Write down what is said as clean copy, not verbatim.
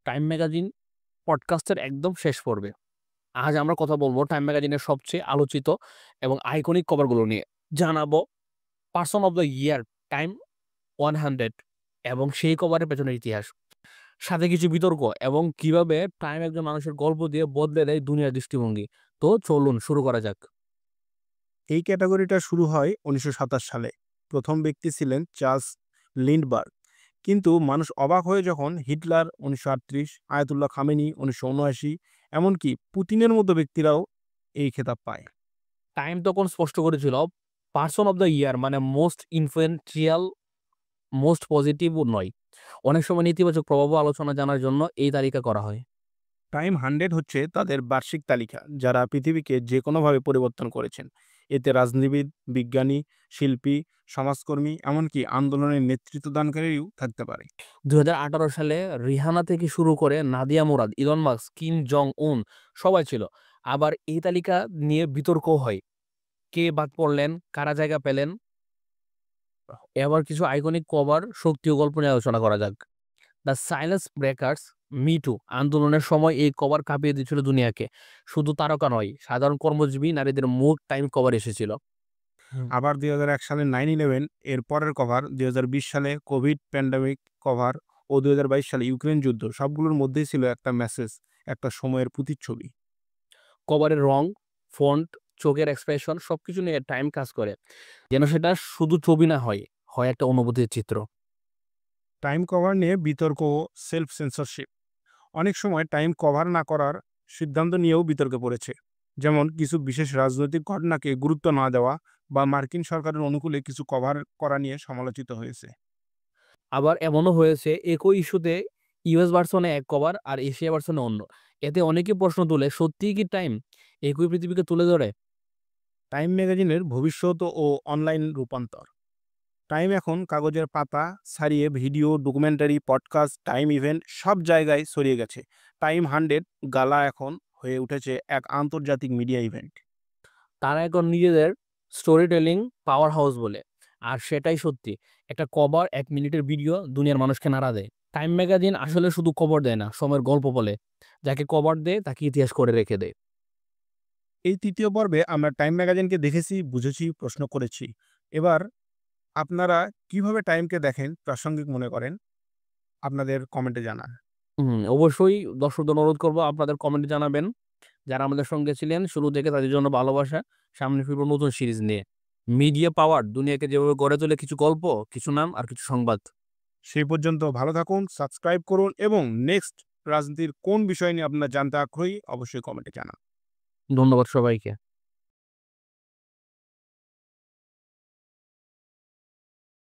Time magazine পডকাস্টের একদম শেষ পর্বে। আজ আমরা কথা বলবো টাইম ম্যাগাজিনের সবচেয়ে আলোচিত এবং আইকনিক কভারগুলো নিয়ে। জানাবো person of the year time 100 এবং সেই কভারের পেছনের ইতিহাস। সাথে কিছু বিতর্ক এবং কিভাবে টাইম একজন মানুষের গল্প দিয়ে বদলে দেয় দুনিয়ার দৃষ্টিভঙ্গি। তো চলুন শুরু করা যাক। এই ক্যাটাগরিটা শুরু হয় ১৯২৭ সালে। প্রথম ব্যক্তি ছিলেন চার্লস লিন্ডবার্গ। কিন্তু মানুষ অবাক হয়ে যখন হিটলার ১৯৩৮, আয়াতুল্লাহ খামেনি ১৯৭৯, এমনকি পুতিনের মতো ব্যক্তিরাও এই খেতাব পায়। টাইম তখন স্পষ্ট করেছিল পারসন অফ দ্য ইয়ার মানে মোস্ট ইনফ্লুয়েন্সিয়াল, মোস্ট পজিটিভও নয়। অনেক সময় নেতিবাচক প্রভাবও আলোচনা জানার জন্য এই তালিকা করা হয়। টাইম 100 হচ্ছে তাদের বার্ষিক তালিকা, যারা পৃথিবীকে যে কোনোভাবে পরিবর্তন করেছেন। এতে রাজনীতিবিদ, বিজ্ঞানী, শিল্পী, সমাজকর্মী, এমনকি আন্দোলনের নেতৃত্বদানকারীও থাকতে পারে। ২০১৮ সালে রিহানা থেকে শুরু করে Nadia Murad, Elon Musk, Kim Jong Un সবাই ছিল। আবার এই তালিকা নিয়ে বিতর্কও হয়। কে বাদ পড়লেন, কারা জায়গা পেলেন। এবার কিছু আইকনিক কভার, শক্তি ও গল্প নিয়ে আলোচনা করা যাক। The silence breakers, me two আন্দোলনের সময় এই কভার কাঁপিয়ে দিয়েছিল দুনিয়াকে। শুধু তারকা নয়, সাধারণ কর্মজীবী নারীদের মুখ টাইম কভার এসেছিল। আবার ২০০১ সালে 9/11 এর পরের কভার, ২০২০ সালে কোভিড প্যান্ডেমিক কভার ও ২০২২ সালে ইউক্রেন যুদ্ধ, সবগুলোর মধ্যেই ছিল একটা মেসেজ, একটা সময়ের প্রতিচ্ছবি। কভারের রং, ফন্ট, চোখের এক্সপ্রেশন সবকিছু নিয়ে টাইম কাজ করে। যেন সেটা শুধু ছবি না হয়, হয় একটা অনুভূতির চিত্র। টাইম কভার নিয়ে বিতর্ক ও সেলফ সেন্সরশিপ। অনেক সময় টাইম কভার না করার সিদ্ধান্ত নিয়েও বিতর্কে পড়েছে। যেমন কিছু বিশেষ রাজনৈতিক ঘটনাকে গুরুত্ব না দেওয়া বা মার্কিন সরকারের অনুকূলে কিছু কভার করা নিয়ে সমালোচিত হয়েছে। আবার এমনও হয়েছে একই ইস্যুতে ইউএস ভার্সনে এক কভার আর এশিয়া ভার্সনে অন্য। এতে অনেকে প্রশ্ন তুলে, সত্যিই কি টাইম একই পৃথিবীকে তুলে ধরে? টাইম ম্যাগাজিনের ভবিষ্যৎ ও অনলাইন রূপান্তর। টাইম এখন কাগজের পাতা ছাড়িয়ে video, documentary, podcast, time event সব জায়গায় ছড়িয়ে গেছে। টাইম 100 গালা এখন হয়ে উঠেছে এক আন্তর্জাতিক মিডিয়া ইভেন্ট। তারা এখন নিজেদের স্টোরি টেলিং পাওয়ার হাউস বলে। আর সেটাই সত্যি। একটা কভার, ১ মিনিটের ভিডিও দুনিয়ার মানুষকে নাড়া দেয়। টাইম ম্যাগাজিন আসলে শুধু খবর দেয় না, সময়ের গল্প বলে। যাকে কভার দেয় তাকে ইতিহাস করে রেখে দেয়। এই তৃতীয় পর্বে আমরা টাইম ম্যাগাজিনকে দেখেছি, বুঝেছি, প্রশ্ন করেছি। এবার আপনারা কিভাবে টাইমকে দেখেন, প্রাসঙ্গিক মনে করেন, আপনাদের কমেন্টে জানান। অবশ্যই দর্শকদের অনুরোধ করব আপনাদের কমেন্টে জানাবেন। যারা আমাদের সঙ্গে ছিলেন শুরু থেকে তাদের জন্য ভালোবাসা। সামনে ফিরবো নতুন সিরিজ নিয়ে। মিডিয়া পাওয়ার দুনিয়াকে যেভাবে গড়ে তোলে, কিছু গল্প, কিছু নাম আর কিছু সংবাদ। সেই পর্যন্ত ভালো থাকুন, সাবস্ক্রাইব করুন এবং নেক্সট রাজনীতির কোন বিষয় নিয়ে আপনারা জানতে আগ্রহী অবশ্যই কমেন্টে জানান। ধন্যবাদ সবাইকে।